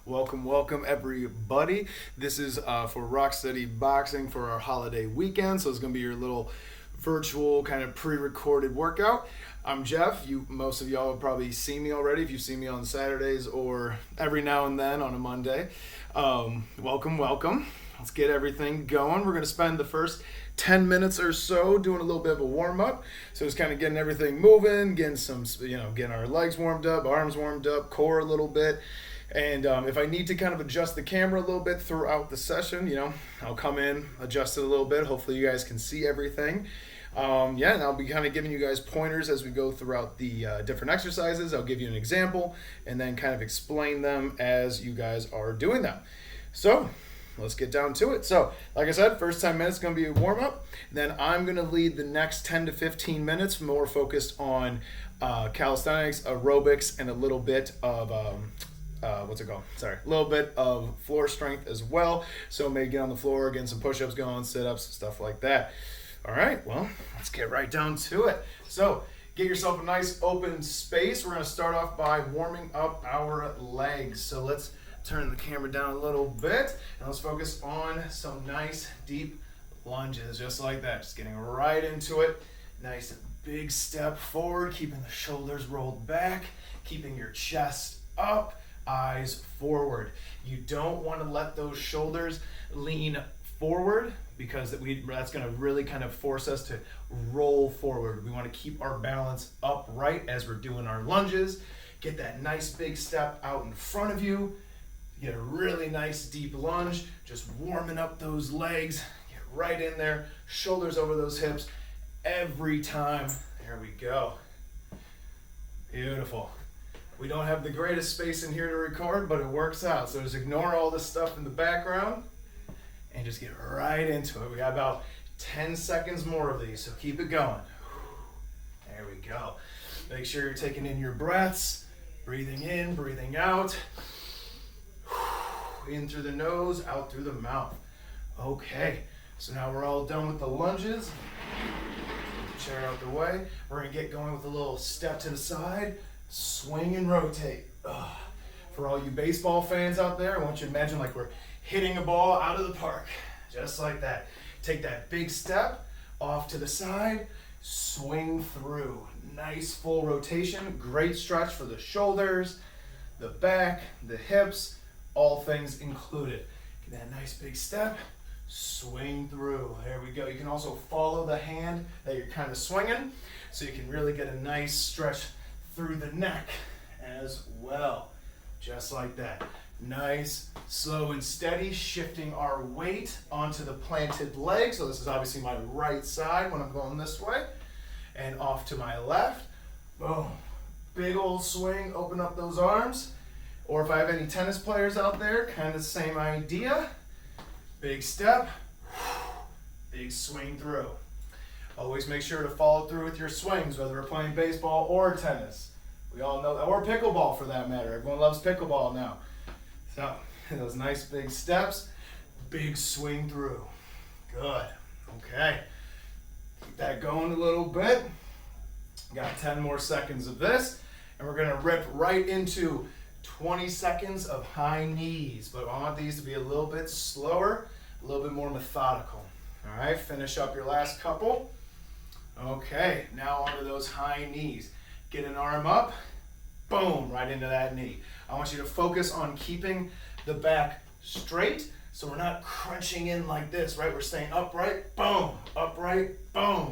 Welcome everybody. This is for Rocksteady Boxing for our holiday weekend. So it's going to be your little virtual kind of pre-recorded workout. I'm Jeff. Most of y'all have probably seen me already if you've seen me on Saturdays or every now and then on a Monday. Welcome. Let's get everything going. We're going to spend the first 10 minutes or so doing a little bit of a warm-up. So it's kind of getting everything moving, getting our legs warmed up, arms warmed up, core a little bit. And if I need to kind of adjust the camera a little bit throughout the session, I'll come in, adjust it a little bit. Hopefully you guys can see everything. And I'll be kind of giving you guys pointers as we go throughout the different exercises. I'll give you an example and then kind of explain them as you guys are doing them. So let's get down to it. So like I said, first 10 minutes is going to be a warm-up. Then I'm going to lead the next 10 to 15 minutes more focused on calisthenics, aerobics, and a little bit of... a little bit of floor strength as well. So maybe get on the floor, getting some push-ups going, sit-ups, stuff like that. All right, well, let's get right down to it. So get yourself a nice open space. We're going to start off by warming up our legs. So let's turn the camera down a little bit, and let's focus on some nice deep lunges, just like that. Just getting right into it. Nice big step forward, keeping the shoulders rolled back, keeping your chest up, eyes forward. You don't want to let those shoulders lean forward because that's going to really kind of force us to roll forward. We want to keep our balance upright as we're doing our lunges. Get that nice big step out in front of you. Get a really nice deep lunge, just warming up those legs. Get right in there, shoulders over those hips every time. There we go. Beautiful. We don't have the greatest space in here to record, but it works out. So just ignore all this stuff in the background and just get right into it. We got about 10 seconds more of these, so keep it going. There we go. Make sure you're taking in your breaths, breathing in, breathing out. In through the nose, out through the mouth. Okay, so now we're all done with the lunges. Get the chair out the way. We're gonna get going with a little step to the side. Swing and rotate. For all you baseball fans out there, I want you to imagine like we're hitting a ball out of the park. Just like that. Take that big step off to the side, swing through. Nice full rotation, great stretch for the shoulders, the back, the hips, all things included. Get that nice big step, swing through. There we go. You can also follow the hand that you're kind of swinging so you can really get a nice stretch through the neck as well, just like that. Nice, slow and steady, shifting our weight onto the planted leg. So this is obviously my right side when I'm going this way, and off to my left. Boom, big old swing, open up those arms. Or if I have any tennis players out there, kind of the same idea. Big step, big swing through. Always make sure to follow through with your swings, whether we're playing baseball or tennis. We all know that, or pickleball for that matter. Everyone loves pickleball now. So, those nice big steps, big swing through. Good. Okay. Keep that going a little bit. Got 10 more seconds of this, and we're gonna rip right into 20 seconds of high knees, but I want these to be a little bit slower, a little bit more methodical. All right, finish up your last couple. Okay, now onto those high knees. Get an arm up, boom, right into that knee. I want you to focus on keeping the back straight so we're not crunching in like this, right? We're staying upright, boom,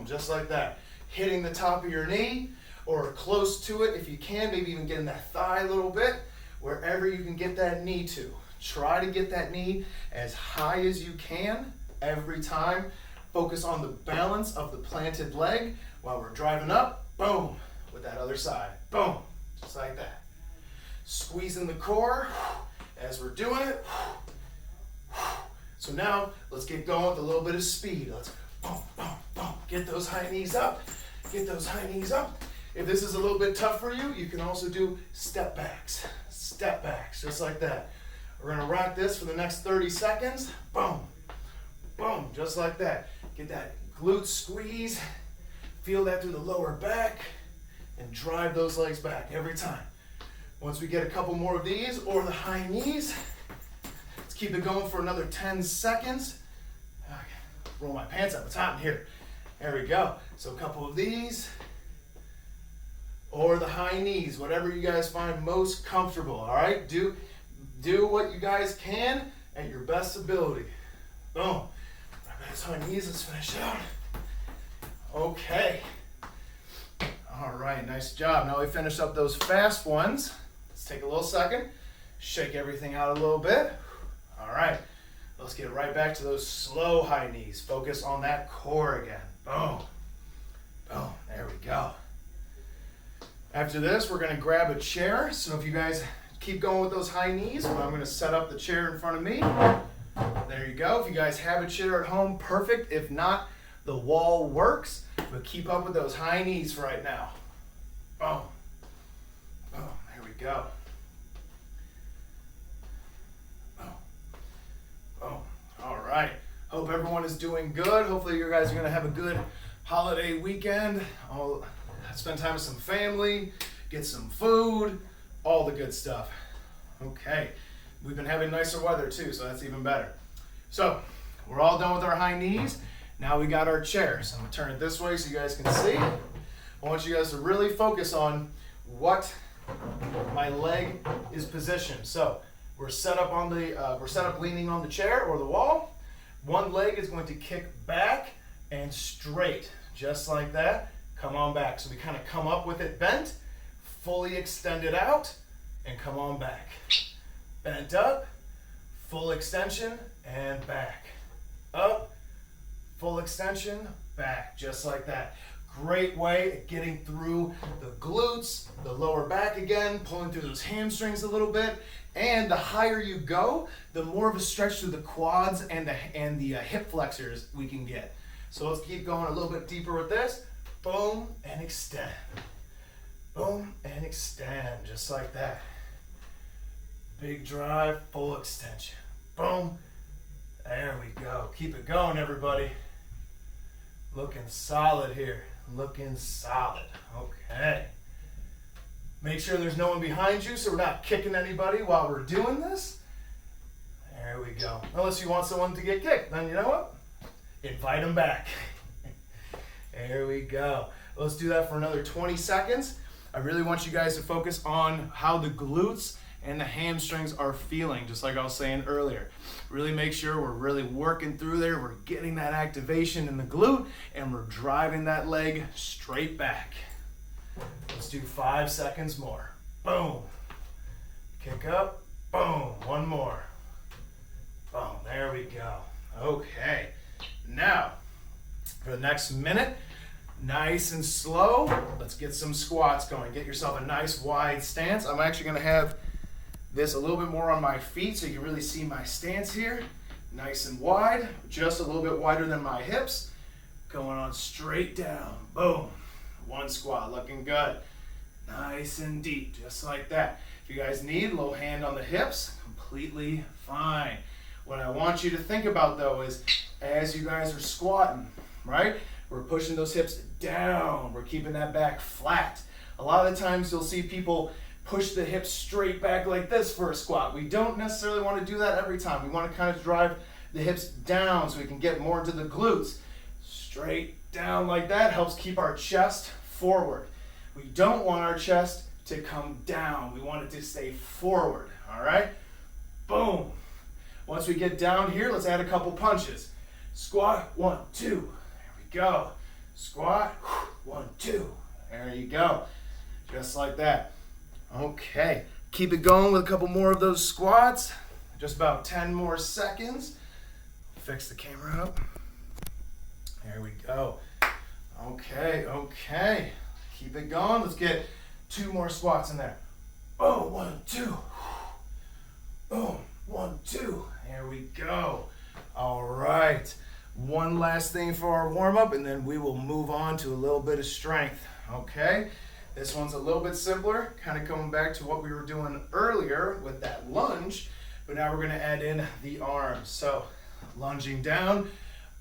just like that. Hitting the top of your knee or close to it if you can, maybe even getting that thigh a little bit, wherever you can get that knee to. Try to get that knee as high as you can every time. Focus on the balance of the planted leg while we're driving up, boom, with that other side, boom, just like that. Squeezing the core as we're doing it. So now let's get going with a little bit of speed. Let's boom, boom, boom. Get those high knees up, get those high knees up. If this is a little bit tough for you, you can also do step backs, just like that. We're gonna rock this for the next 30 seconds. Boom, boom, just like that. Get that glute squeeze, feel that through the lower back, and drive those legs back every time. Once we get a couple more of these, or the high knees, let's keep it going for another 10 seconds. Roll my pants up, it's hot in here. There we go. So a couple of these, or the high knees, whatever you guys find most comfortable, all right? Do what you guys can at your best ability. Boom. Those high knees, let's finish out. Okay. All right, nice job. Now we finish up those fast ones. Let's take a little second, shake everything out a little bit. All right, let's get right back to those slow high knees. Focus on that core again. Boom. Boom, there we go. After this, we're gonna grab a chair. So if you guys keep going with those high knees, I'm gonna set up the chair in front of me. There you go. If you guys have a chair at home, perfect. If not, the wall works, but keep up with those high knees for right now. Boom. Boom, there we go. Boom. Boom. All right. Hope everyone is doing good. Hopefully you guys are gonna have a good holiday weekend. I'll spend time with some family, get some food, all the good stuff. Okay, we've been having nicer weather too, so that's even better. So, we're all done with our high knees. Now we got our chair. So I'm gonna turn it this way so you guys can see. I want you guys to really focus on what my leg is positioned. So, we're set up leaning on the chair or the wall. One leg is going to kick back and straight, just like that. Come on back. So we kind of come up with it bent, fully extend it out, and come on back. Bent up, full extension, and back. Up, full extension, back, just like that. Great way of getting through the glutes, the lower back again, pulling through those hamstrings a little bit. And the higher you go, the more of a stretch through the quads and the hip flexors we can get. So let's keep going a little bit deeper with this. Boom, and extend. Boom, and extend, just like that. Big drive, full extension. Boom, there we go. Keep it going, everybody. Looking solid here, looking solid. Okay. Make sure there's no one behind you so we're not kicking anybody while we're doing this. There we go. Unless you want someone to get kicked, then you know what? Invite them back. There we go. Let's do that for another 20 seconds. I really want you guys to focus on how the glutes and the hamstrings are feeling, just like I was saying earlier. Really make sure we're really working through there. We're getting that activation in the glute and we're driving that leg straight back. Let's do 5 seconds more. Boom. Kick up. Boom. One more. Boom. There we go. Okay. Now, for the next minute, nice and slow, let's get some squats going. Get yourself a nice wide stance. I'm actually going to have this a little bit more on my feet so you can really see my stance here. Nice and wide, just a little bit wider than my hips. Going on straight down. Boom. One squat, looking good. Nice and deep, just like that. If you guys need, a little hand on the hips, completely fine. What I want you to think about though is as you guys are squatting, right? We're pushing those hips down. We're keeping that back flat. A lot of the times you'll see people push the hips straight back like this for a squat. We don't necessarily want to do that every time. We want to kind of drive the hips down so we can get more into the glutes. Straight down like that helps keep our chest forward. We don't want our chest to come down. We want it to stay forward, all right? Boom. Once we get down here, let's add a couple punches. Squat, 1, 2. There we go. Squat, 1, 2. There you go. Just like that. Okay. Keep it going with a couple more of those squats. Just about 10 more seconds. Fix the camera up. There we go. Okay, okay. Keep it going. Let's get 2 more squats in there. Oh, 1, 2. Boom. 1, 2. There we go. All right. One last thing for our warm-up, and then we will move on to a little bit of strength. Okay? This one's a little bit simpler, kind of coming back to what we were doing earlier with that lunge, but now we're going to add in the arms. So, lunging down,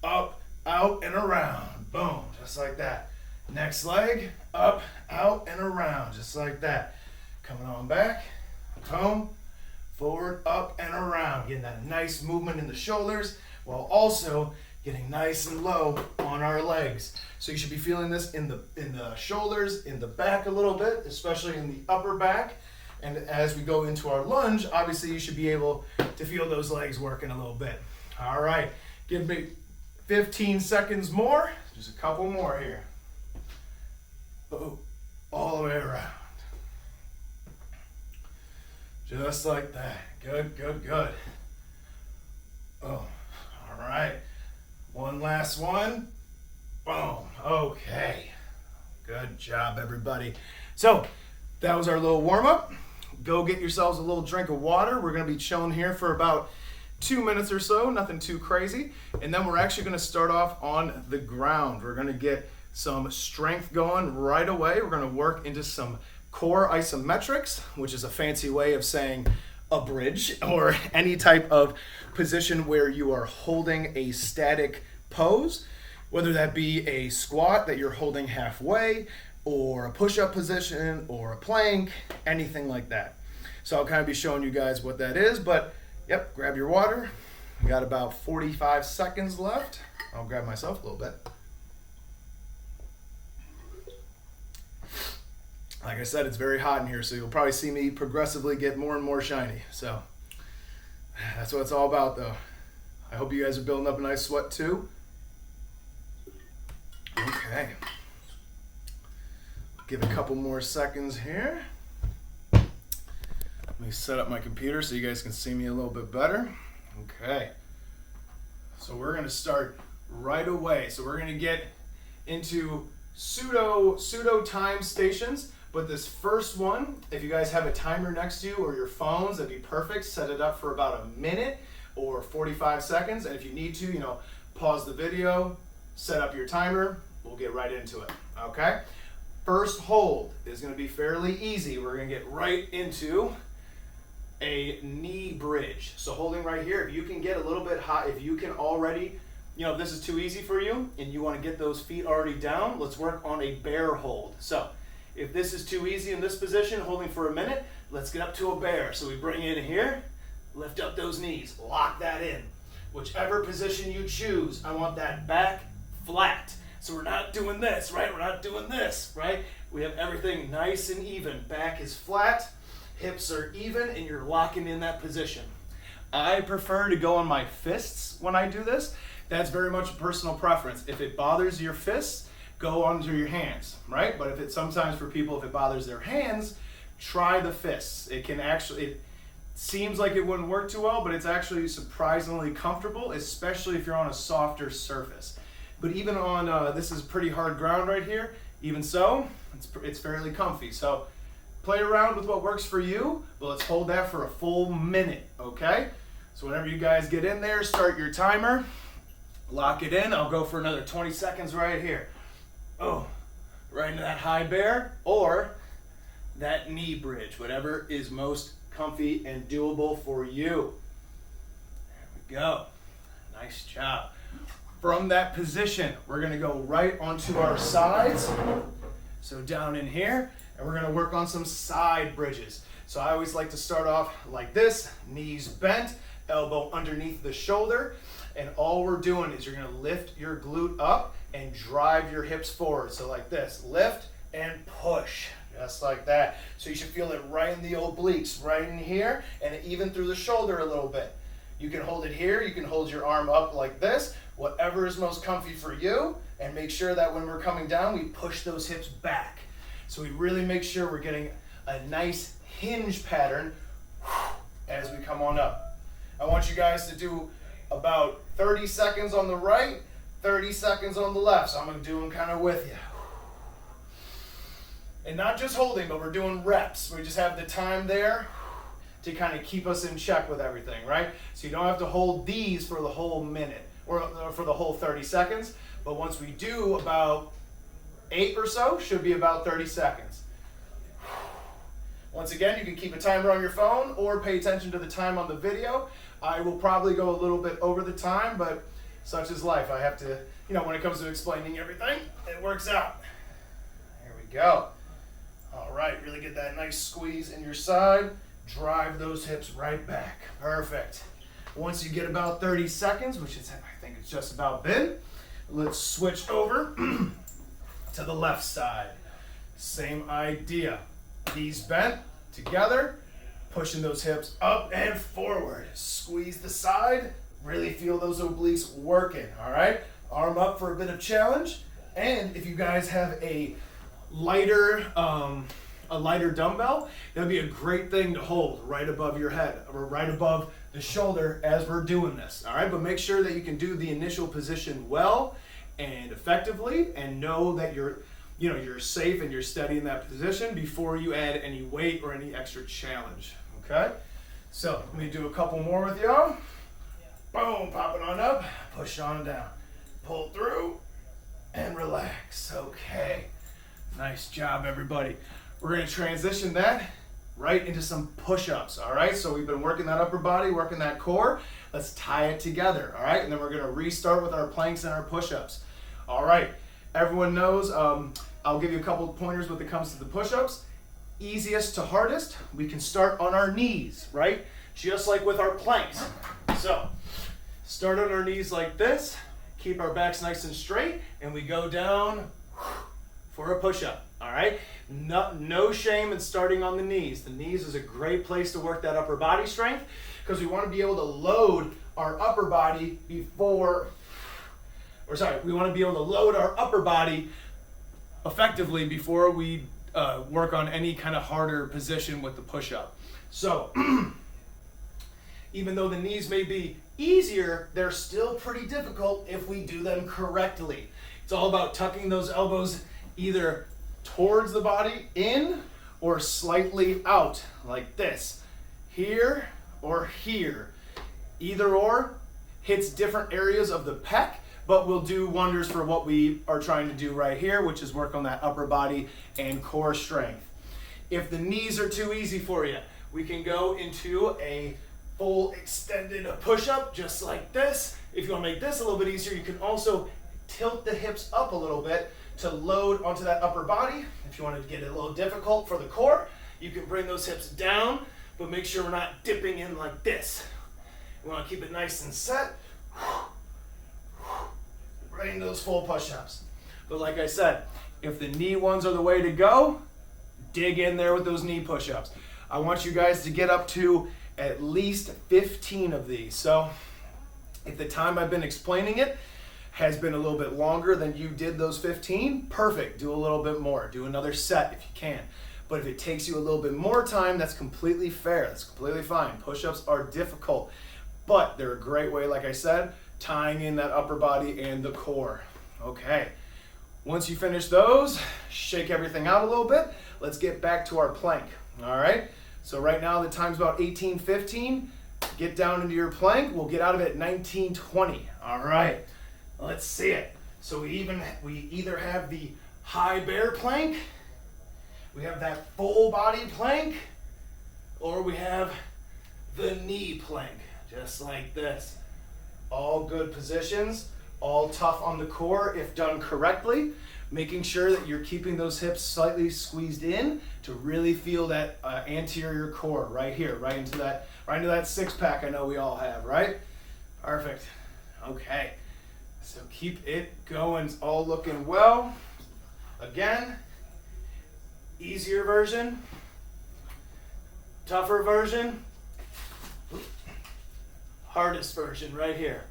up, out, and around. Boom, just like that. Next leg, up, out, and around, just like that. Coming on back. Boom. Forward, up, and around. Getting that nice movement in the shoulders while also getting nice and low on our legs. So you should be feeling this in the shoulders, in the back a little bit, especially in the upper back. And as we go into our lunge, obviously you should be able to feel those legs working a little bit. All right, give me 15 seconds more. Just a couple more here. Oh, all the way around. Just like that. Good, good, good. Oh, all right. One last one. Boom. Okay. Good job, everybody. So that was our little warm-up. Go get yourselves a little drink of water. We're going to be chilling here for about 2 minutes or so, nothing too crazy. And then we're actually going to start off on the ground. We're going to get some strength going right away. We're going to work into some core isometrics, which is a fancy way of saying a bridge or any type of position where you are holding a static pose, whether that be a squat that you're holding halfway, or a push-up position, or a plank, anything like that. So I'll kind of be showing you guys what that is, but yep, grab your water. We got about 45 seconds left. I'll grab myself a little bit. Like I said, it's very hot in here, so you'll probably see me progressively get more and more shiny. So that's what it's all about, though. I hope you guys are building up a nice sweat, too. Okay. Give a couple more seconds here. Let me set up my computer so you guys can see me a little bit better. Okay. So we're going to start right away. So we're going to get into pseudo time stations. But this first one, if you guys have a timer next to you or your phones, that'd be perfect. Set it up for about a minute or 45 seconds. And if you need to, pause the video, set up your timer. We'll get right into it, okay? First hold is going to be fairly easy. We're going to get right into a knee bridge. So holding right here, if you can get a little bit high, if you can already, if this is too easy for you and you want to get those feet already down, let's work on a bear hold. So if this is too easy in this position, holding for a minute, let's get up to a bear. So we bring it in here, lift up those knees, lock that in. Whichever position you choose, I want that back flat. So we're not doing this, right? We're not doing this, right? We have everything nice and even. Back is flat, hips are even, and you're locking in that position. I prefer to go on my fists when I do this. That's very much a personal preference. If it bothers your fists, go onto your hands, right? But if it sometimes for people, if it bothers their hands, try the fists. It seems like it wouldn't work too well, but it's actually surprisingly comfortable, especially if you're on a softer surface. But even on, this is pretty hard ground right here, even so, it's fairly comfy. So play around with what works for you, but let's hold that for a full minute, okay? So whenever you guys get in there, start your timer, lock it in. I'll go for another 20 seconds right here. Oh, right into that high bear or that knee bridge, whatever is most comfy and doable for you. There we go. Nice job. From that position, we're going to go right onto our sides. So down in here, and we're going to work on some side bridges. So I always like to start off like this, knees bent, elbow underneath the shoulder. And all we're doing is you're going to lift your glute up and drive your hips forward. So like this, lift and push, just like that. So you should feel it right in the obliques, right in here, and even through the shoulder a little bit. You can hold it here, you can hold your arm up like this, whatever is most comfy for you, and make sure that when we're coming down, we push those hips back. So we really make sure we're getting a nice hinge pattern as we come on up. I want you guys to do about 30 seconds on the right, 30 seconds on the left. So I'm going to do them kind of with you. And not just holding, but we're doing reps. We just have the time there to kind of keep us in check with everything, right? So you don't have to hold these for the whole minute or for the whole 30 seconds. But once we do about 8 or so, should be about 30 seconds. Once again, you can keep a timer on your phone or pay attention to the time on the video. I will probably go a little bit over the time, but such is life. I have to, when it comes to explaining everything, it works out. There we go. All right, really get that nice squeeze in your side. drive those hips right back. Perfect. Once you get about 30 seconds, which is, I think it's just about been, let's switch over to the left side. Same idea. Knees bent together, pushing those hips up and forward. Squeeze the side, really feel those obliques working, all right? Arm up for a bit of challenge. And if you guys have a lighter dumbbell, that'd be a great thing to hold right above your head or right above the shoulder as we're doing this, all right? But make sure that you can do the initial position well and effectively, and know that you're safe and you're steady in that position before you add any weight or any extra challenge, okay? So let me do a couple more with y'all. Boom, pop it on up, push on down, pull through, and relax. Okay, nice job, everybody. We're gonna transition that right into some push-ups, all right? So we've been working that upper body, working that core. Let's tie it together, all right? And then we're gonna restart with our planks and our push-ups. All right, everyone knows, I'll give you a couple of pointers when it comes to the push-ups. Easiest to hardest, we can start on our knees, right? Just like with our planks. So, start on our knees like this, keep our backs nice and straight, and we go down for a push-up, all right? No shame in starting on the knees. The knees is a great place to work that upper body strength because we want to be able to load our upper body we want to be able to load our upper body effectively before we work on any kind of harder position with the push-up. So, even though the knees may be easier, they're still pretty difficult if we do them correctly. It's all about tucking those elbows either towards the body in or slightly out like this. Here or here. Either or hits different areas of the pec, but will do wonders for what we are trying to do right here, which is work on that upper body and core strength. If the knees are too easy for you, we can go into a full extended push-up just like this. If you want to make this a little bit easier, you can also tilt the hips up a little bit to load onto that upper body. If you want to get it a little difficult for the core, you can bring those hips down, but make sure we're not dipping in like this. We want to keep it nice and set. Right into those full push-ups. But like I said, if the knee ones are the way to go, dig in there with those knee push-ups. I want you guys to get up to at least 15 of these. So if the time I've been explaining it has been a little bit longer than you did those 15, perfect. Do a little bit more. Do another set if you can. But if it takes you a little bit more time, that's completely fair. That's completely fine. Push-ups are difficult, but they're a great way, like I said, tying in that upper body and the core. Okay. Once you finish those, shake everything out a little bit. Let's get back to our plank. All right. So right now the time's about 18:15. Get down into your plank. We'll get out of it at 19:20. All right. Let's see it. So we either have the high bear plank, we have that full body plank, or we have the knee plank, just like this. All good positions, all tough on the core if done correctly, making sure that you're keeping those hips slightly squeezed in to really feel that anterior core right here, right into that six pack I know we all have, right? Perfect. Okay. So keep it going, it's all looking well. Again, easier version, tougher version, hardest version right here.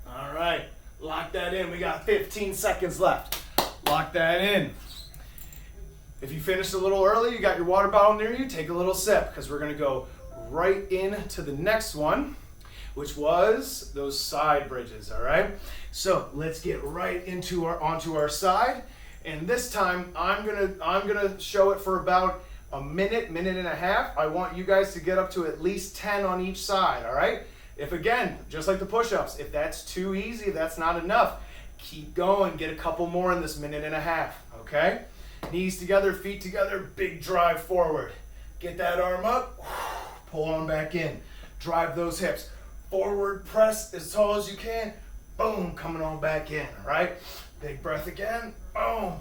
All right, lock that in. We got 15 seconds left. Lock that in. If you finished a little early, you got your water bottle near you, take a little sip because we're gonna go right into the next one, which was those side bridges, all right? So let's get right onto our side. And this time I'm gonna show it for about a minute and a half. I want you guys to get up to at least 10 on each side, all right? If again, just like the push-ups, if that's too easy, if that's not enough, keep going, get a couple more in this minute and a half, okay? Knees together, feet together, big drive forward. Get that arm up, pull on back in. Drive those hips. Forward press as tall as you can. Boom, coming on back in, all right? Big breath again, boom.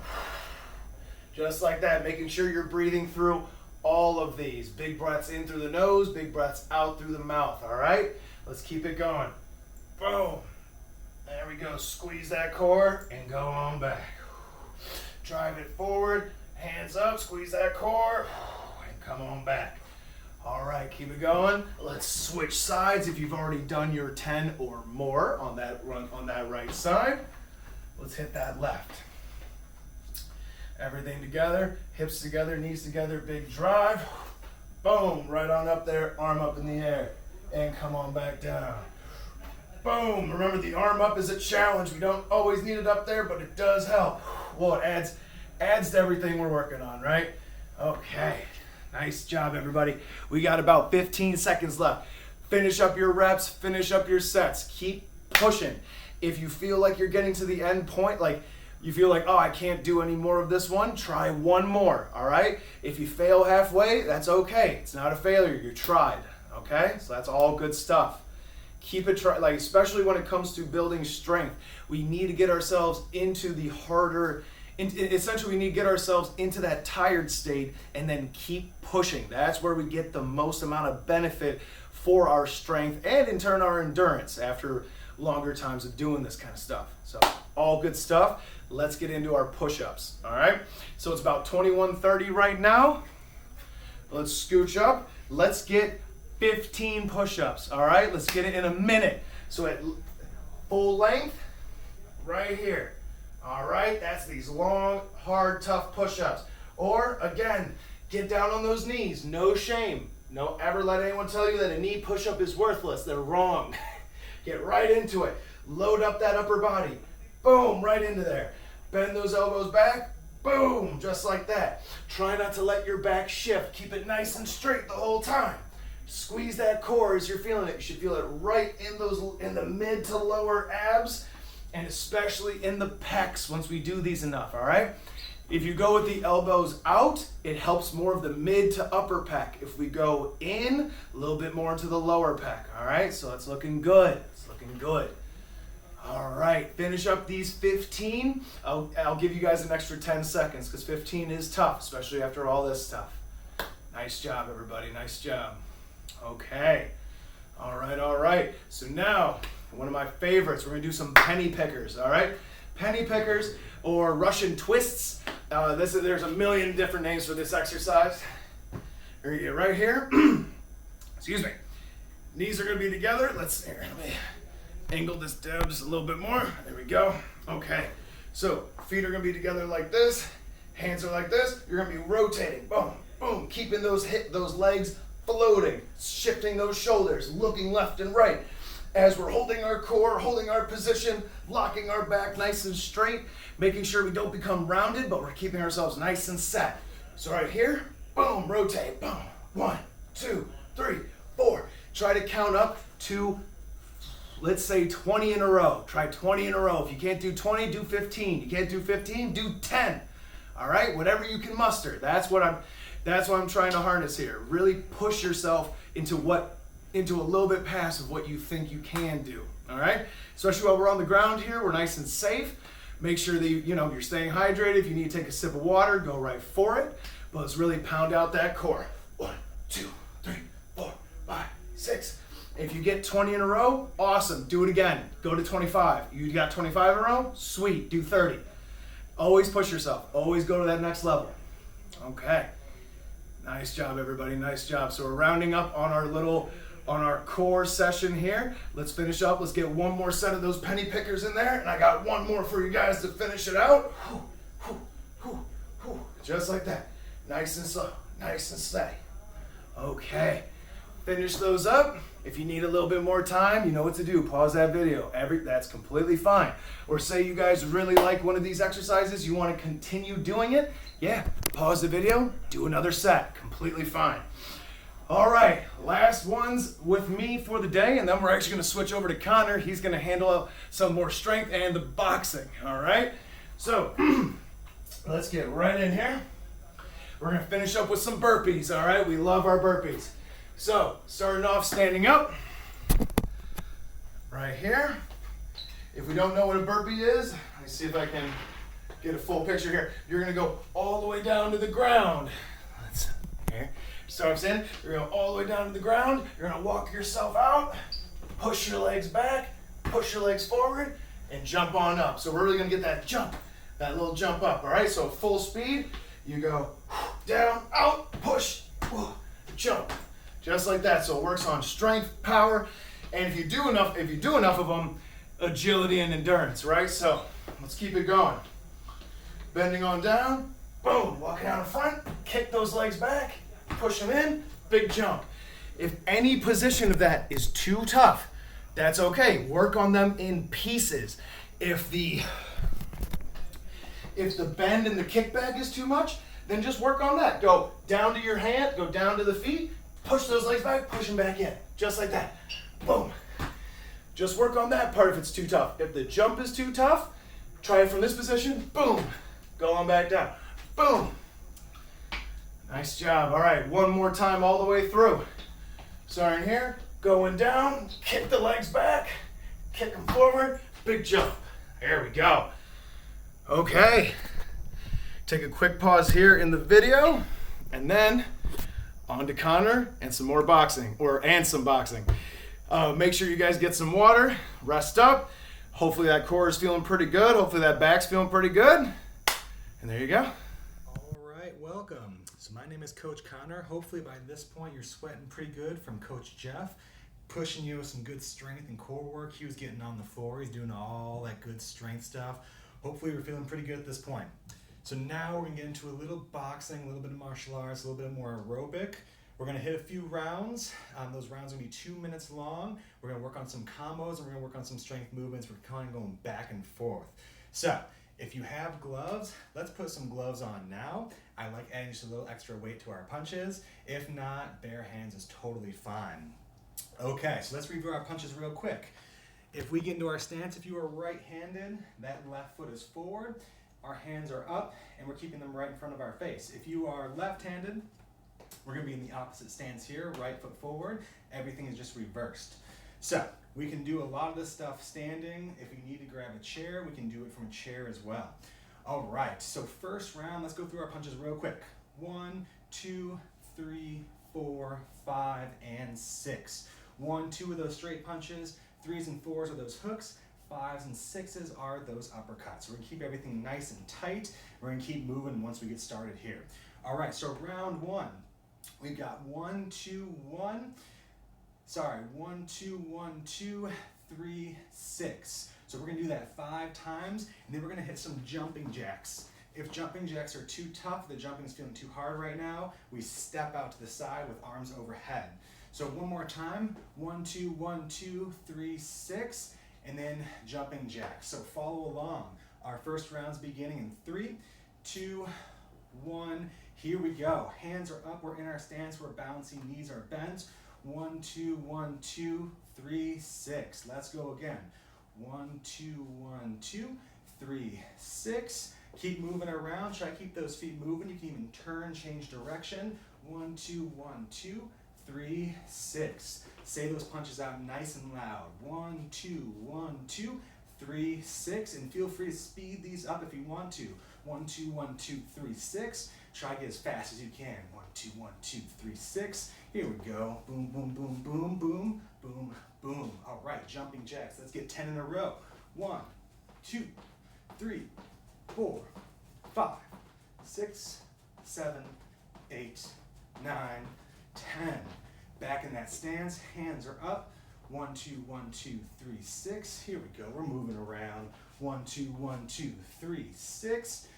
Just like that, making sure you're breathing through all of these. Big breaths in through the nose, big breaths out through the mouth, all right? Let's keep it going. Boom. There we go. Squeeze that core and go on back. Drive it forward, hands up, squeeze that core, and come on back. All right, keep it going. Let's switch sides if you've already done your 10 or more on that right side. Let's hit that left. Everything together, hips together, knees together, big drive. Boom, right on up there, arm up in the air, and come on back down. Boom, remember the arm up is a challenge. We don't always need it up there, but it does help. Well, it adds to everything we're working on, right? Okay, nice job, everybody. We got about 15 seconds left. Finish up your reps, finish up your sets. Keep pushing. If you feel like you're getting to the end point, like you feel like, oh, I can't do any more of this one, try one more, all right? If you fail halfway, that's okay. It's not a failure, you tried, okay? So that's all good stuff. Keep it, like especially when it comes to building strength, we need to get ourselves into the harder, essentially we need to get ourselves into that tired state and then keep pushing. That's where we get the most amount of benefit for our strength and in turn our endurance after longer times of doing this kind of stuff. So all good stuff. Let's get into our push-ups, all right? So it's about 21:30 right now. Let's scooch up. Let's get 15 push-ups, all right? Let's get it in a minute. So at full length, right here. All right, that's these long, hard, tough push-ups. Or again, get down on those knees, no shame. Don't ever let anyone tell you that a knee push-up is worthless. They're wrong. Get right into it. Load up that upper body. Boom, right into there. Bend those elbows back. Boom, just like that. Try not to let your back shift. Keep it nice and straight the whole time. Squeeze that core as you're feeling it. You should feel it right in the mid to lower abs, and especially in the pecs once we do these enough, all right? If you go with the elbows out, it helps more of the mid to upper pec. If we go in, a little bit more into the lower pec, all right? So it's looking good. It's looking good. All right, finish up these 15. I'll give you guys an extra 10 seconds because 15 is tough, especially after all this stuff. Nice job, everybody. Nice job. Okay. All right. So now, one of my favorites, we're going to do some penny pickers, all right? Penny pickers or Russian twists. There's a million different names for this exercise. We're going to get right here. Excuse me. Knees are going to be together. Let me angle this down just a little bit more. There we go. Okay. So feet are going to be together like this. Hands are like this. You're going to be rotating. Boom, boom. Keeping those legs floating. Shifting those shoulders. Looking left and right. As we're holding our core, holding our position, locking our back nice and straight, making sure we don't become rounded, but we're keeping ourselves nice and set. So right here, boom, rotate, boom. 1, 2, 3, 4. Try to count up to, let's say 20 in a row. Try 20 in a row. If you can't do 20, do 15. You can't do 15, do 10. All right, whatever you can muster. That's what I'm trying to harness here. Really push yourself into a little bit past of what you think you can do, all right? Especially while we're on the ground here, we're nice and safe. Make sure that you're staying hydrated. If you need to take a sip of water, go right for it. But let's really pound out that core. 1, 2, 3, 4, 5, 6. If you get 20 in a row, awesome. Do it again. Go to 25. You got 25 in a row? Sweet. Do 30. Always push yourself. Always go to that next level. Okay. Nice job, everybody. Nice job. So we're rounding up on our core session here. Let's finish up. Let's get one more set of those penny pickers in there. And I got one more for you guys to finish it out. Just like that. Nice and slow. Nice and steady. Okay. Finish those up. If you need a little bit more time, you know what to do. Pause that video. That's completely fine. Or say you guys really like one of these exercises, you want to continue doing it. Yeah, pause the video, do another set. Completely fine. All right, last ones with me for the day, and then we're actually going to switch over to Connor. He's going to handle some more strength and the boxing, all right? So, let's get right in here. We're going to finish up with some burpees, all right? We love our burpees. So, starting off standing up, right here. If we don't know what a burpee is, let me see if I can get a full picture here. You're going to go all the way down to the ground. Here. Starts in, you're going all the way down to the ground. You're gonna walk yourself out, push your legs back, push your legs forward, and jump on up. So we're really gonna get that jump, that little jump up, all right? So full speed, you go down, out, push, jump, just like that. So it works on strength, power, and if you do enough of them, agility and endurance, right? So let's keep it going. Bending on down, boom, walking out in front, kick those legs back, push them in, big jump. If any position of that is too tough, that's okay. Work on them in pieces. If the bend and the kickback is too much, then just work on that. Go down to your hand, go down to the feet, push those legs back, push them back in. Just like that. Boom. Just work on that part if it's too tough. If the jump is too tough, try it from this position, boom. Go on back down, boom. Nice job. All right, one more time all the way through. Starting here, going down, kick the legs back, kick them forward, big jump. There we go. Okay, take a quick pause here in the video, and then on to Connor and some more boxing, and some boxing. Make sure you guys get some water, rest up. Hopefully that core is feeling pretty good. Hopefully that back's feeling pretty good. And there you go. All right, welcome. So my name is Coach Connor. Hopefully by this point you're sweating pretty good from Coach Jeff, pushing you with some good strength and core work. He was getting on the floor. He's doing all that good strength stuff. Hopefully we're feeling pretty good at this point. So now we're gonna get into a little boxing, a little bit of martial arts, a little bit more aerobic. We're gonna hit a few rounds. Those rounds are gonna be 2 minutes long. We're gonna work on some combos and we're gonna work on some strength movements. We're kind of going back and forth. So if you have gloves, let's put some gloves on now. I like adding just a little extra weight to our punches. If not, bare hands is totally fine. Okay, so let's review our punches real quick. If we get into our stance, if you are right-handed, that left foot is forward, our hands are up, and we're keeping them right in front of our face. If you are left-handed, we're gonna be in the opposite stance here, right foot forward. Everything is just reversed. So we can do a lot of this stuff standing. If we need to grab a chair, we can do it from a chair as well. All right, so first round, let's go through our punches real quick. 1, 2, 3, 4, 5, and 6. 1, 2 of those straight punches, 3s and 4s are those hooks, 5s and 6s are those uppercuts. We're gonna keep everything nice and tight. We're gonna keep moving once we get started here. All right, so round 1, we've got 1, 2, 1. Sorry, 1, 2, 1, 2, 3, 6. So we're gonna do that 5 times, and then we're gonna hit some jumping jacks. If jumping jacks are too tough, the jumping is feeling too hard right now, we step out to the side with arms overhead. So one more time, 1, 2, 1, 2, 3, 6, and then jumping jacks. So follow along. Our first round's beginning in 3, 2, 1. Here we go. Hands are up, we're in our stance, we're balancing, knees are bent. 1, 2, 1, 2, 3, 6. Let's go again. 1, 2, 1, 2, 3, 6. Keep moving around. Try to keep those feet moving. You can even turn, change direction. 1, 2, 1, 2, 3, 6. Say those punches out nice and loud. 1, 2, 1, 2, 3, 6. And feel free to speed these up if you want to. 1, 2, 1, 2, 3, 6. Try to get as fast as you can. 1, 2, 1, 2, 3, 6. Here we go. Boom, boom, boom, boom, boom, boom, boom. All right, jumping jacks. Let's get 10 in a row. 1, 2, 3, 4, 5, 6, 7, 8, 9, 10. Back in that stance, hands are up. 1, 2, 1, 2, 3, 6. Here we go. We're moving around. 1, 2, 1, 2, 3, 6.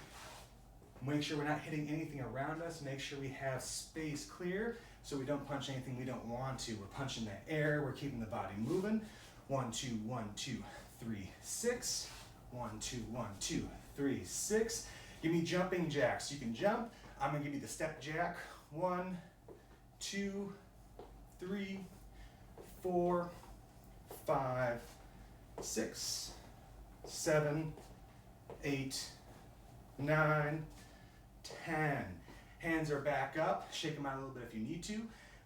Make sure we're not hitting anything around us. Make sure we have space clear so we don't punch anything we don't want to. We're punching that air. We're keeping the body moving. 1, 2, 1, 2, 3, 6. 1, 2, 1, 2, 3, 6. Give me jumping jacks. You can jump. I'm going to give you the step jack. 1, 2, 3, 4, 5, 6, 7, 8, 9, 10. Hands are back up. Shake them out a little bit if you need to.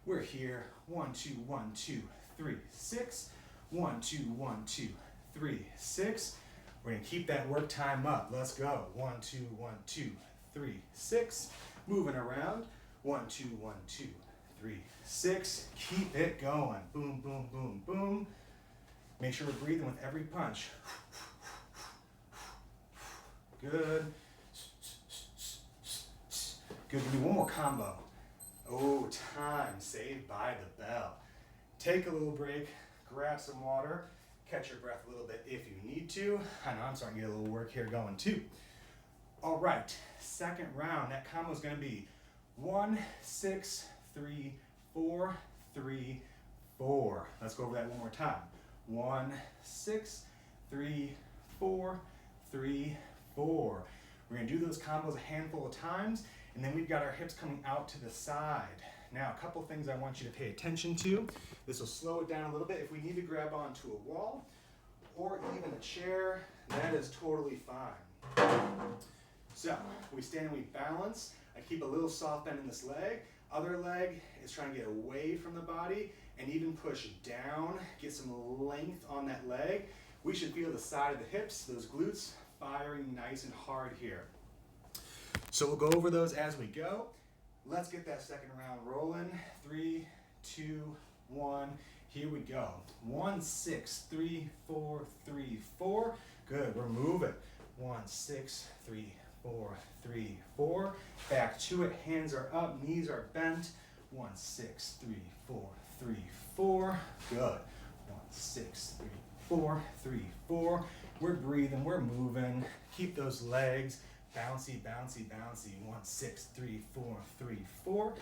We're here. 1, 2, 1, 2, 3, 6. 1, 2, 1, 2, 3, 6. We're going to keep that work time up. Let's go. 1, 2, 1, 2, 3, 6. Moving around. 1, 2, 1, 2, 3, 6. Keep it going. Boom, boom, boom, boom. Make sure we're breathing with every punch. Good. Good. We do one more combo. Oh, time saved by the bell. Take a little break, grab some water, catch your breath a little bit if you need to. I know I'm starting to get a little work here going too. All right, second round. That combo is going to be 1, 6, 3, 4, 3, 4. Let's go over that one more time. 1, 6, 3, 4, 3, 4. We're going to do those combos a handful of times, and then we've got our hips coming out to the side. Now, a couple things I want you to pay attention to. This will slow it down a little bit. If we need to grab onto a wall or even a chair, that is totally fine. So, we stand and we balance. I keep a little soft bend in this leg. Other leg is trying to get away from the body and even push down, get some length on that leg. We should feel the side of the hips, those glutes, firing nice and hard here. So we'll go over those as we go. Let's get that second round rolling. 3, 2, 1. Here we go. 1, 6, 3, 4, 3, 4. Good, we're moving. 1, 6, 3, 4, 3, 4. Back to it. Hands are up, knees are bent. 1, 6, 3, 4, 3, 4. Good. 1, 6, 3, 4, 3, 4. We're breathing, we're moving. Keep those legs bouncy, bouncy, bouncy. 1, 6, 3, 4, 3, 4.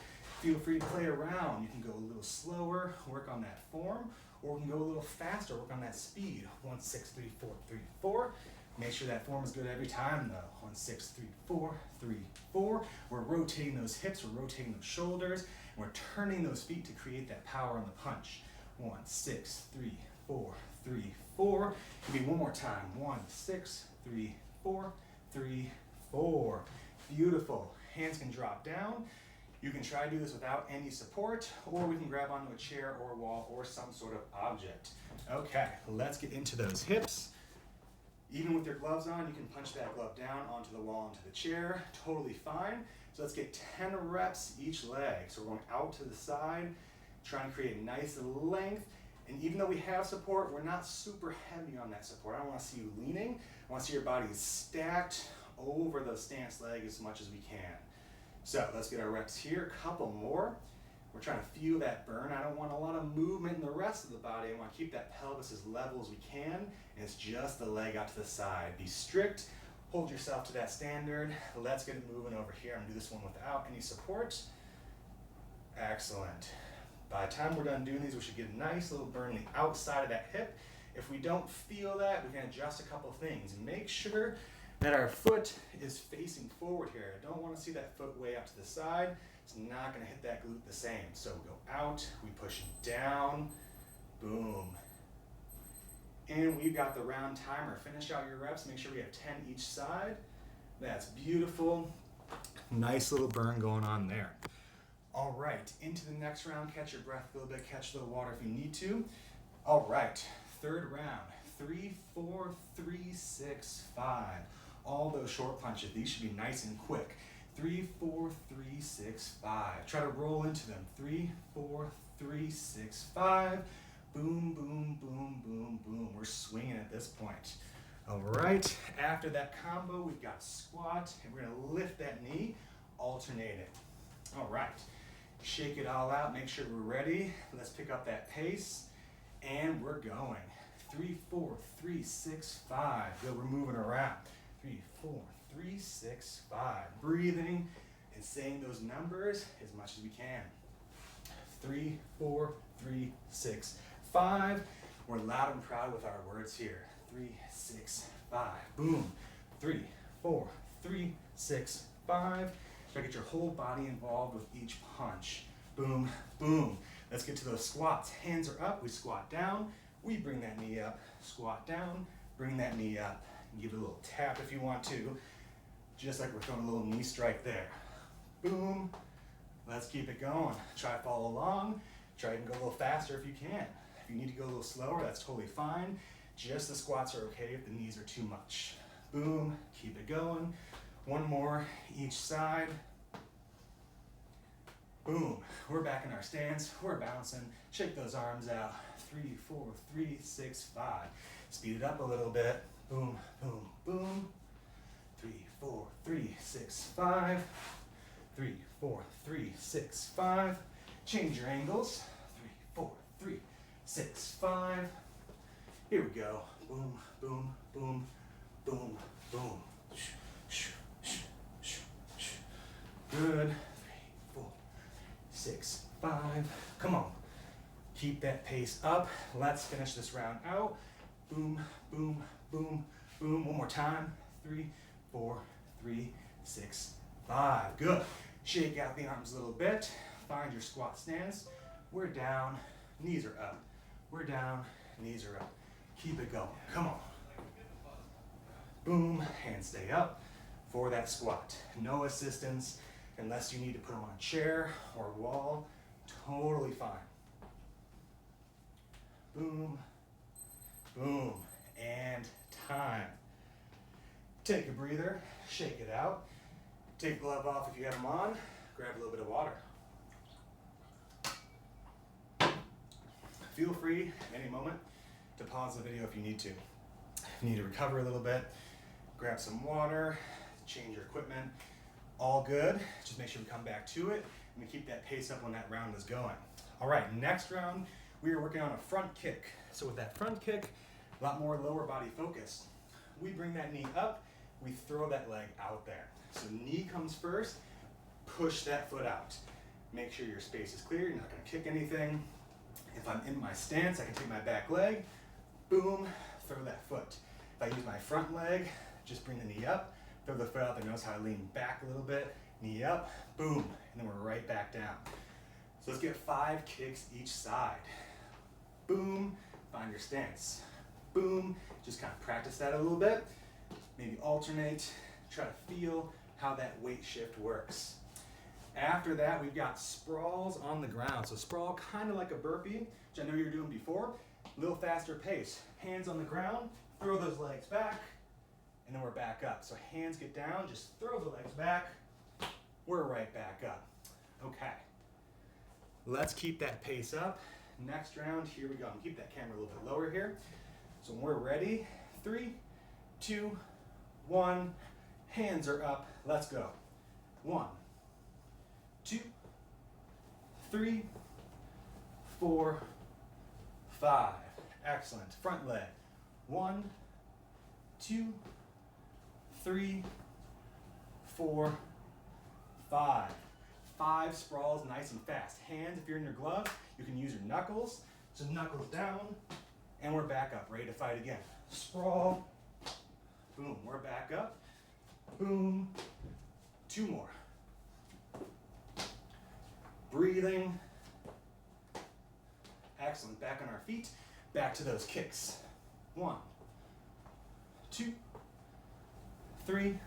Feel free to play around. You can go a little slower, work on that form, or we can go a little faster, work on that speed. 1, 6, 3, 4, 3, 4. Make sure that form is good every time though. 1, 6, 3, 4, 3, 4. We're rotating those hips, we're rotating those shoulders, and we're turning those feet to create that power on the punch. 1, 6, 3, 4, 3, 4. Give me one more time. 1, 6, 3, 4, 3, 4. Beautiful. Hands can drop down. You can try to do this without any support, or we can grab onto a chair or a wall or some sort of object. Okay, let's get into those hips. Even with your gloves on, you can punch that glove down onto the wall, onto the chair. Totally fine. So let's get 10 reps each leg. So we're going out to the side, trying to create a nice length. And even though we have support, we're not super heavy on that support. I don't want to see you leaning. I want to see your body stacked over the stance leg as much as we can. So let's get our reps here, a couple more. We're trying to feel that burn. I don't want a lot of movement in the rest of the body. I want to keep that pelvis as level as we can, and it's just the leg out to the side. Be strict, hold yourself to that standard. Let's get it moving over here. I'm gonna do this one without any support. Excellent. By the time we're done doing these, we should get a nice little burn on the outside of that hip. If we don't feel that, we can adjust a couple things. Make sure that our foot is facing forward here. I don't want to see that foot way out to the side. It's not going to hit that glute the same. So we go out, we push down, boom. And we've got the round timer. Finish out your reps. Make sure we have 10 each side. That's beautiful. Nice little burn going on there. All right, into the next round. Catch your breath a little bit. Catch the water if you need to. All right, third round. 3, 4, 3, 6, 5. All those short punches. These should be nice and quick. 3, 4, 3, 6, 5. Try to roll into them. 3, 4, 3, 6, 5. Boom, boom, boom, boom, boom. We're swinging at this point. All right, after that combo, we've got squat, and we're gonna lift that knee, alternate it. All right, shake it all out, make sure we're ready. Let's pick up that pace, and we're going. 3, 4, 3, 6, 5. Good, we're moving around. 3, 4, 3, 6, 5. Breathing and saying those numbers as much as we can. 3, 4, 3, 6, 5. We're loud and proud with our words here. 3, 6, 5. Boom. 3, 4, 3, 6, 5. Try to get your whole body involved with each punch. Boom, boom. Let's get to those squats. Hands are up, we squat down. We bring that knee up, squat down, bring that knee up. Give it a little tap if you want to, just like we're throwing a little knee strike there. Boom. Let's keep it going. Try to follow along. Try to go a little faster if you can. If you need to go a little slower, that's totally fine. Just the squats are okay if the knees are too much. Boom. Keep it going. One more each side. Boom. We're back in our stance. We're bouncing. Shake those arms out. 3, 4, 3, 6, 5. Speed it up a little bit. Boom, boom, boom. 3, 4, 3, 6, 5. 3, 4, 3, 6, 5. Change your angles. 3, 4, 3, 6, 5. Here we go. Boom, boom, boom, boom, boom. Good. 3, 4, 6, 5. Come on. Keep that pace up. Let's finish this round out. Boom, boom, boom, boom. One more time. 3, 4, 3, 6, 5. Good. Shake out the arms a little bit. Find your squat stance. We're down, knees are up. We're down, knees are up. Keep it going. Come on. Boom. Hands stay up for that squat. No assistance unless you need to put them on a chair or wall. Totally fine. Boom. Boom. And time. Take a breather. Shake it out. Take the glove off if you have them on. Grab a little bit of water. Feel free any moment to pause the video if you need to. If you need to recover a little bit, grab some water, change your equipment. All good. Just make sure we come back to it and we keep that pace up when that round is going. All right, next round, we are working on a front kick. So with that front kick, a lot more lower body focus. We bring that knee up, we throw that leg out there. So knee comes first, push that foot out. Make sure your space is clear, you're not gonna kick anything. If I'm in my stance, I can take my back leg, boom, throw that foot. If I use my front leg, just bring the knee up, throw the foot out there. Notice how I lean back a little bit, knee up, boom, and then we're right back down. So let's get 5 kicks each side. Boom, find your stance. Boom, just kind of practice that a little bit. Maybe alternate, try to feel how that weight shift works. After that, we've got sprawls on the ground. So sprawl kind of like a burpee, which I know you were doing before. A little faster pace. Hands on the ground, throw those legs back, and then we're back up. So hands get down, just throw the legs back. We're right back up. Okay. Let's keep that pace up. Next round, here we go. I'm gonna keep that camera a little bit lower here. So when we're ready, 3, 2, 1, hands are up. Let's go. 1, 2, 3, 4, 5. Excellent. Front leg. 1, 2, 3, 4, 5. 5 sprawls nice and fast. Hands, if you're in your glove, you can use your knuckles. So knuckles down, and we're back up, ready to fight again. Sprawl. Boom, we're back up. Boom. 2 more. Breathing. Excellent. Back on our feet. Back to those kicks. 1, 2, 3,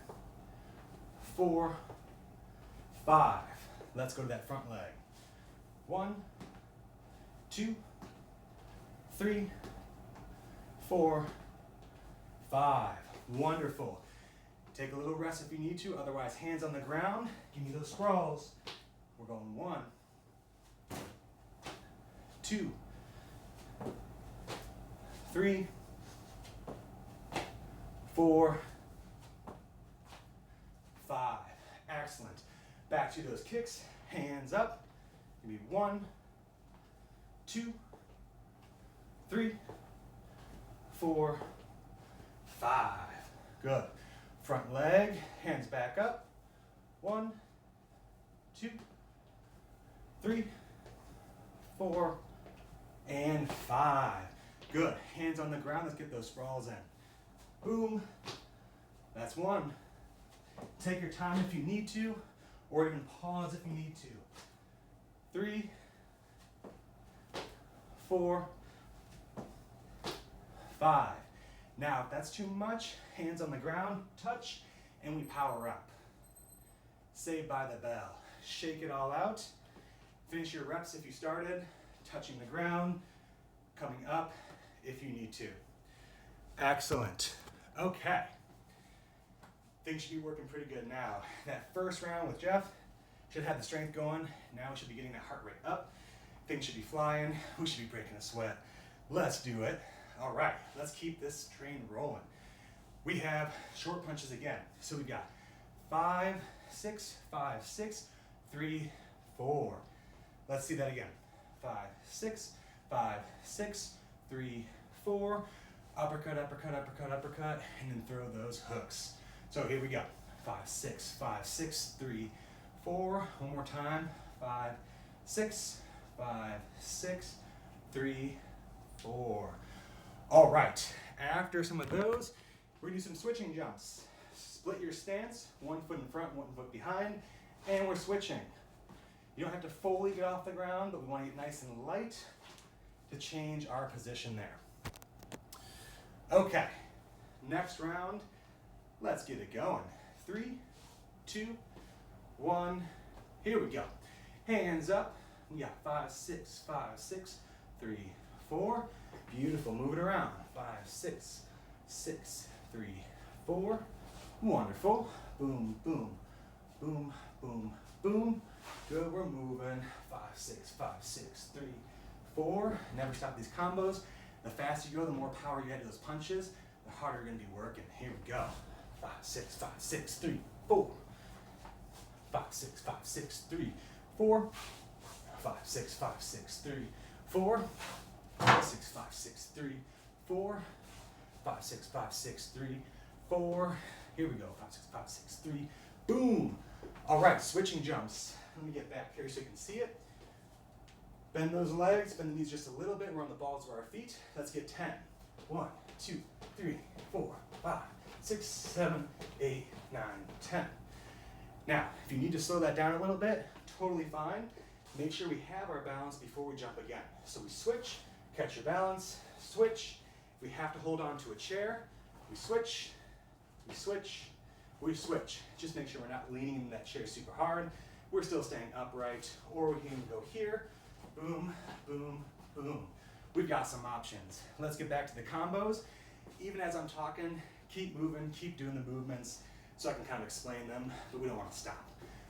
4, 5. Let's go to that front leg. 1, 2, 3, 4, 5. Wonderful. Take a little rest if you need to. Otherwise, hands on the ground. Give me those sprawls. We're going 1, 2, 3, 4, 5. Excellent. Back to those kicks. Hands up. Give me 1, 2, 3, 4, 5. Good. Front leg. Hands back up. 1, 2, 3, 4, and 5. Good. Hands on the ground. Let's get those sprawls in. Boom. That's 1. Take your time if you need to, or even pause if you need to. 3, 4, 5. Now, if that's too much, hands on the ground, touch, and we power up. Saved by the bell. Shake it all out. Finish your reps if you started, touching the ground, coming up if you need to. Excellent. Okay. Things should be working pretty good now. That first round with Jeff, Should have the strength going. Now we should be getting that heart rate up. Things should be flying. We should be breaking a sweat. Let's do it. All right, let's keep this train rolling. We have short punches again. So we've got 5, 6, 5, 6, 3, 4. Let's see that again. 5, 6, 5, 6, 3, 4. Uppercut, uppercut, uppercut, uppercut, and then throw those hooks. So here we go. 5, 6, 5, 6, 3, 4. One more time. 5, 6, 5, 6, 3, 4. All right. After some of those, we're gonna do some switching jumps. Split your stance, 1 foot in front, 1 foot behind, and we're switching. You don't have to fully get off the ground, but we want to get nice and light to change our position there. Okay, next round, let's get it going. 3, 2, 1, here we go. Hands up. We got 5, 6, 5, 6, 3, 4. Beautiful, move it around. 5, 6, 6, 3, 4. Wonderful. Boom, boom, boom, boom, boom. Good, we're moving. 5, 6, 5, 6, 3, 4. Never stop these combos. The faster you go, the more power you add to those punches, the harder you're going to be working. Here we go. 5, 6, 5, 6, 3, 4. 5, 6, 5, 6, 3, 4. 5, 6, 5, 6, 3, 4. 5, 6, 5, 6, 3, 4. 5, 6, 5, 6, 3, 4. Here we go. 5, 6, 5, 6, 3. Boom. All right, switching jumps. Let me get back here so you can see it. Bend those legs, bend the knees just a little bit. We're on the balls of our feet. Let's get 10. 1, 2, 3, 4, 5, 6, 7, 8, 9, 10. Now, if you need to slow that down a little bit, totally fine. Make sure we have our balance before we jump again. So we switch, catch your balance, switch. If we have to hold on to a chair, we switch, we switch, we switch. Just make sure we're not leaning into that chair super hard. We're still staying upright, or we can go here. Boom, boom, boom. We've got some options. Let's get back to the combos. Even as I'm talking, keep moving, keep doing the movements so I can kind of explain them, but we don't want to stop.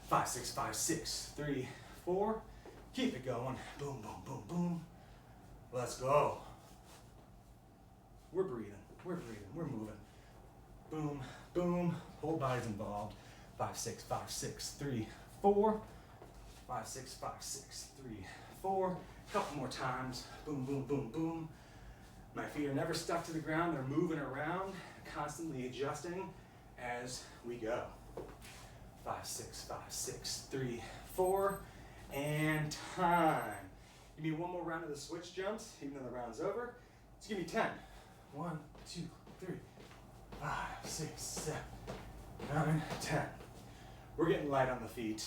5, 6, 5, 6, 3, 4. Keep it going. Boom, boom, boom, boom. Let's go. We're breathing, we're moving. Boom, boom. Whole body's involved. 5, 6, 5, 6, 3, 4. 5, 6, 5, 6, 3, 4. Couple more times. Boom, boom, boom, boom. My feet are never stuck to the ground. They're moving around, constantly adjusting as we go. 5, 6, 5, 6, 3, 4. And time. Give me one more round of the switch jumps, even though the round's over. Just give me 10. 1, 2, 3, 5, 6, 7, 9, 10. We're getting light on the feet.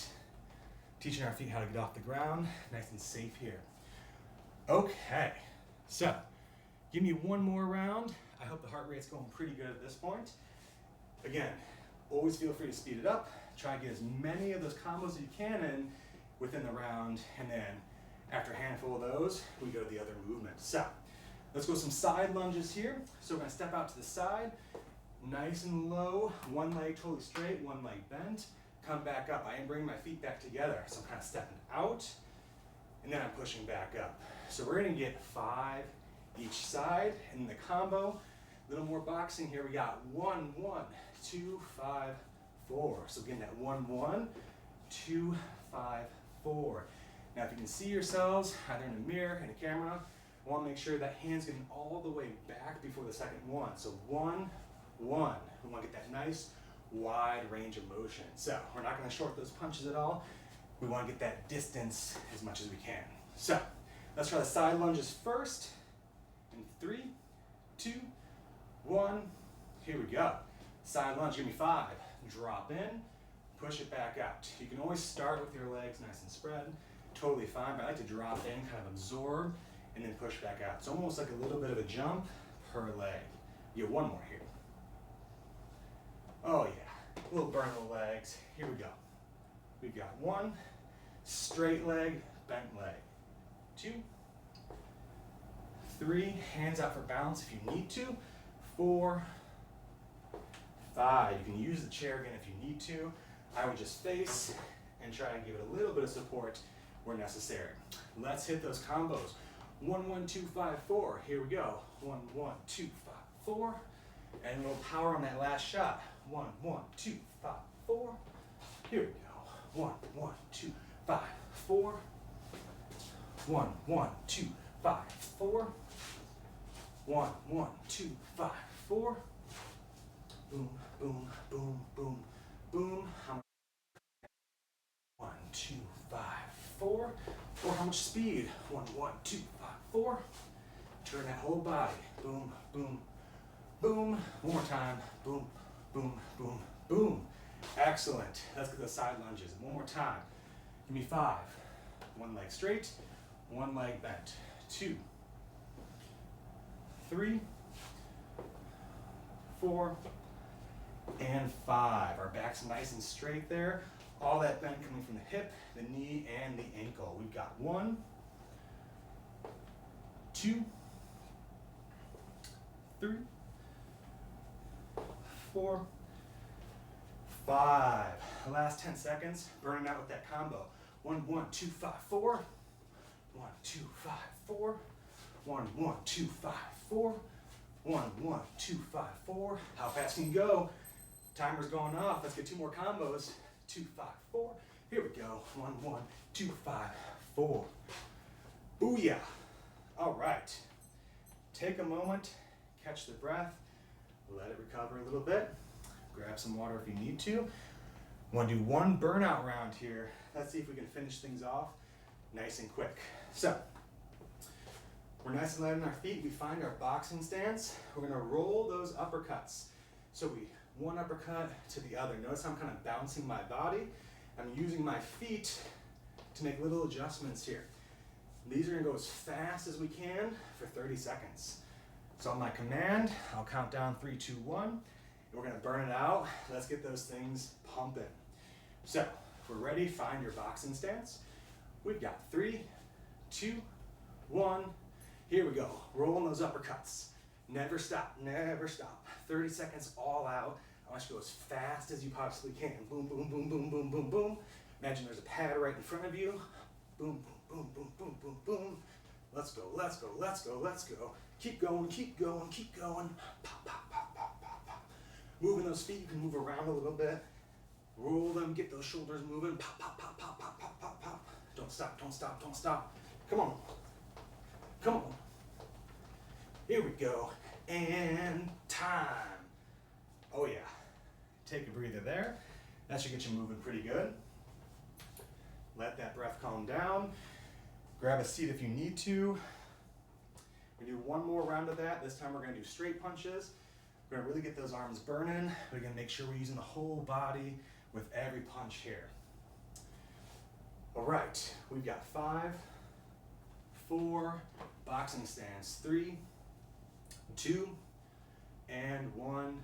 Teaching our feet how to get off the ground, nice and safe here. Okay, so give me one more round. I hope the heart rate's going pretty good at this point. Again, always feel free to speed it up. Try and get as many of those combos as you can in within the round, and then after a handful of those, we go to the other movement. So let's go some side lunges here. So we're gonna step out to the side, nice and low, one leg totally straight, one leg bent. Come back up. I am bringing my feet back together, so I'm kind of stepping out, and then I'm pushing back up. So we're gonna get 5 each side, and the combo, a little more boxing here. We got 1, 1, 2, 5, 4. So again, that 1, 1, 2, 5, 4. Now if you can see yourselves, either in a mirror, in a camera, I wanna make sure that hand's getting all the way back before the second one. So 1, 1. We wanna get that nice, wide range of motion. So we're not going to short those punches at all. We want to get that distance as much as we can. So let's try the side lunges first. In 3, 2, 1. Here we go. Side lunge, give me 5. Drop in, push it back out. You can always start with your legs nice and spread. Totally fine, but I like to drop in, kind of absorb, and then push back out. It's almost like a little bit of a jump per leg. You have one more here. Oh yeah, a little burn of the legs. Here we go. We've got 1, straight leg, bent leg. 2, 3, hands out for balance if you need to. 4, 5, you can use the chair again if you need to. I would just face and try and give it a little bit of support where necessary. Let's hit those combos. 1, 1, 2, 5, 4. Here we go. 1, 1, 2, 5, 4. And a little power on that last shot. 1, 1, 2, 5, 4. Here we go. 1, 1, 2, 5, 4. 1, 1, 2, 5, 4. 1, 1, 2, 5, 4. Boom, boom, boom, boom, boom. How much? 1, 2, 5, 4. Or how much speed? 1, 1, 2, 5, 4. Turn that whole body. Boom, boom, boom. One more time. Boom, boom, boom, boom. Excellent. Let's get the side lunges. One more time. Give me 5. One leg straight, one leg bent. 2, 3, 4, and 5. Our back's nice and straight there. All that bend coming from the hip, the knee, and the ankle. We've got 1, 2, 3, 4, 5. The last 10 seconds, burning out with that combo. 1, 1, 2, 5, 4. 1, 2, 5, 4. 1, 1, 2, 5, 4. 1, 1, 2, 5, 4. How fast can you go? Timer's going off. Let's get 2 more combos. 2, 5, 4. Here we go. 1, 1, 2, 5, 4. Booyah. All right. Take a moment, catch the breath, let it recover a little bit. Grab some water if you need to. Want to do one burnout round here. Let's see if we can finish things off nice and quick. So, we're nice and light on our feet. We find our boxing stance. We're gonna roll those uppercuts. So one uppercut to the other. Notice how I'm kind of bouncing my body. I'm using my feet to make little adjustments here. These are gonna go as fast as we can for 30 seconds. So on my command, I'll count down 3, 2, 1. And we're gonna burn it out. Let's get those things pumping. So, if we're ready, find your boxing stance. We've got 3, 2, 1. Here we go. Rolling those uppercuts. Never stop, never stop. 30 seconds all out. I want you to go as fast as you possibly can. Boom, boom, boom, boom, boom, boom, boom. Imagine there's a pad right in front of you. Boom, boom, boom, boom, boom, boom, boom. Let's go, let's go, let's go, let's go. Keep going, keep going, keep going. Pop, pop, pop, pop, pop, pop. Moving those feet, you can move around a little bit. Roll them, get those shoulders moving. Pop, pop, pop, pop, pop, pop, pop, pop. Don't stop, don't stop, don't stop. Come on. Come on. Here we go. And time. Oh yeah. Take a breather there. That should get you moving pretty good. Let that breath calm down. Grab a seat if you need to. We do one more round of that. This time we're gonna do straight punches. We're gonna really get those arms burning. We're gonna make sure we're using the whole body with every punch here. All right, we've got 5, 4, boxing stance, 3, 2, and 1.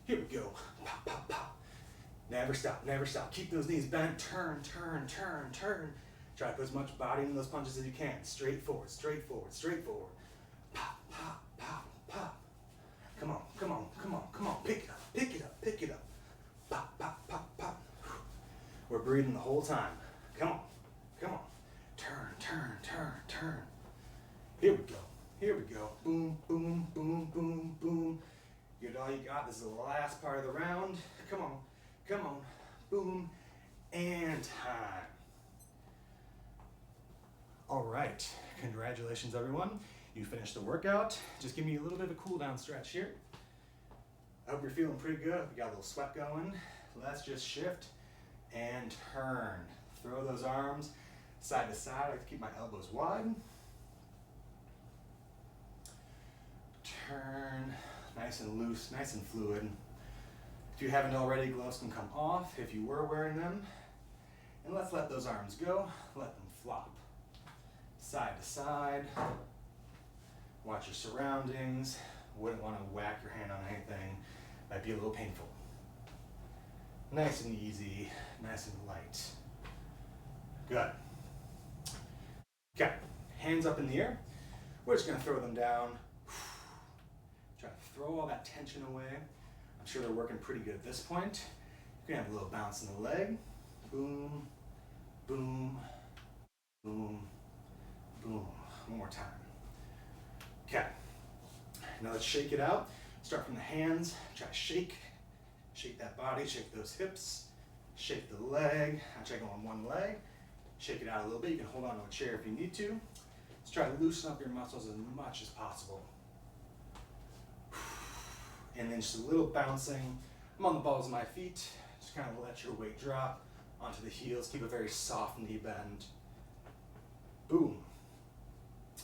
Here we go. Pop, pop, pop. Never stop, never stop. Keep those knees bent. Turn, turn, turn, turn. Try to put as much body in those punches as you can. Straight forward, straight forward, straight forward. Pop, pop, pop, pop. Come on, come on, come on, come on. Pick it up, pick it up, pick it up. Pop, pop, pop, pop. We're breathing the whole time. Come on, come on. Turn, turn, turn, turn. Here we go, here we go. Boom, boom, boom, boom, boom. Get all you got. This is the last part of the round. Come on, come on. Boom, and time. All right, congratulations everyone. You finished the workout. Just give me a little bit of a cool down stretch here. I hope you're feeling pretty good. We got a little sweat going. Let's just shift and turn. Throw those arms side to side. I like to keep my elbows wide. Turn, nice and loose, nice and fluid. If you haven't already, gloves can come off if you were wearing them. And let's let those arms go. Let them flop. Side to side. Watch your surroundings. Wouldn't want to whack your hand on anything. Might be a little painful. Nice and easy, nice and light. Good. Okay, hands up in the air. We're just gonna throw them down. Try to throw all that tension away. I'm sure they're working pretty good at this point. You're gonna have a little bounce in the leg. Boom, Boom, boom, boom. One more time. Okay. Now let's shake it out. Start from the hands. Try to shake. Shake that body, shake those hips, shake the leg. I try going on one leg. Shake it out a little bit. You can hold on to a chair if you need to. Let's try to loosen up your muscles as much as possible. And then just a little bouncing. I'm on the balls of my feet. Just kind of let your weight drop onto the heels. Keep a very soft knee bend. Boom.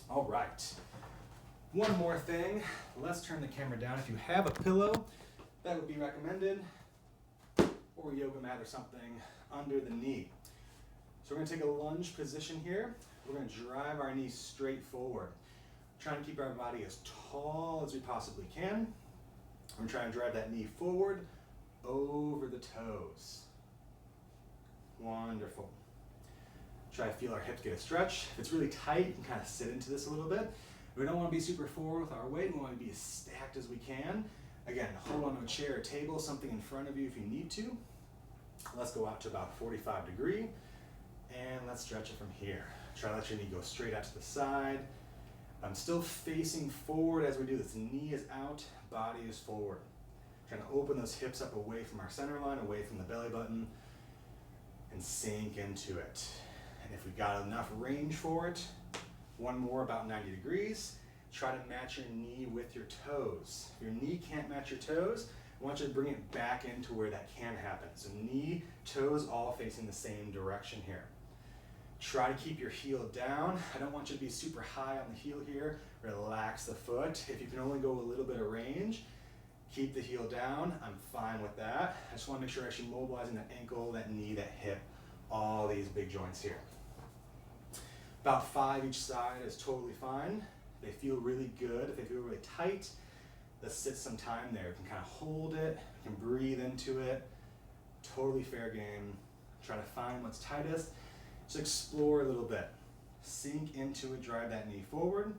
All right. One more thing. Let's turn the camera down. If you have a pillow, that would be recommended, or a yoga mat or something under the knee. So we're going to take a lunge position here. We're going to drive our knees straight forward. Trying to keep our body as tall as we possibly can. I'm trying to drive that knee forward over the toes. Wonderful. Try to feel our hips get a stretch. If it's really tight, you can kind of sit into this a little bit. We don't want to be super forward with our weight. We want to be as stacked as we can. Again, hold on to a chair or table, something in front of you if you need to. Let's go out to about 45 degree, and let's stretch it from here. Try to let your knee go straight out to the side. I'm still facing forward as we do this. Knee is out, body is forward. Trying to open those hips up away from our center line, away from the belly button, and sink into it. And if we've got enough range for it, one more about 90 degrees. Try to match your knee with your toes. If your knee can't match your toes, I want you to bring it back into where that can happen. So knee, toes all facing the same direction here. Try to keep your heel down. I don't want you to be super high on the heel here. Relax the foot. If you can only go a little bit of range, keep the heel down. I'm fine with that. I just want to make sure I'm actually mobilizing that ankle, that knee, that hip, all these big joints here. About 5 each side is totally fine. They feel really good. If they feel really tight, let's sit some time there. You can kind of hold it, you can breathe into it. Totally fair game. Try to find what's tightest. Just explore a little bit. Sink into it, drive that knee forward.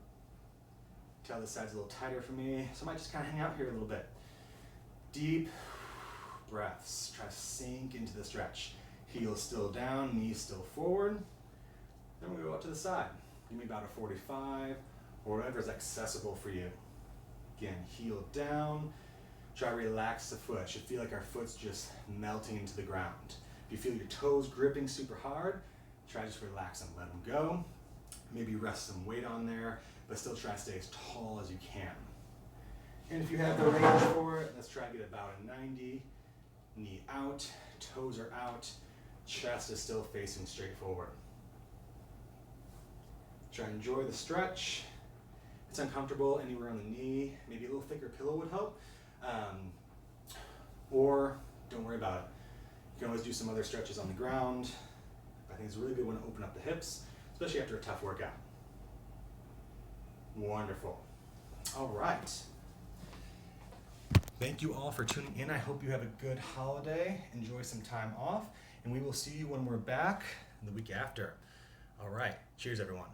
Tell this side's a little tighter for me. So I might just kind of hang out here a little bit. Deep breaths. Try to sink into the stretch. Heel still down, knee still forward. Then we go out to the side. Give me about a 45 or whatever is accessible for you. Again, heel down. Try to relax the foot. Should feel like our foot's just melting into the ground. If you feel your toes gripping super hard, try to just relax them, let them go. Maybe rest some weight on there, but still try to stay as tall as you can. And if you have the range for it, let's try to get about a 90. Knee out, toes are out, chest is still facing straight forward. Try to enjoy the stretch. If it's uncomfortable anywhere on the knee, maybe a little thicker pillow would help. Or don't worry about it. You can always do some other stretches on the ground. I think it's a really good one to open up the hips, especially after a tough workout. Wonderful. All right. Thank you all for tuning in. I hope you have a good holiday. Enjoy some time off, and we will see you when we're back the week after. All right. Cheers, everyone.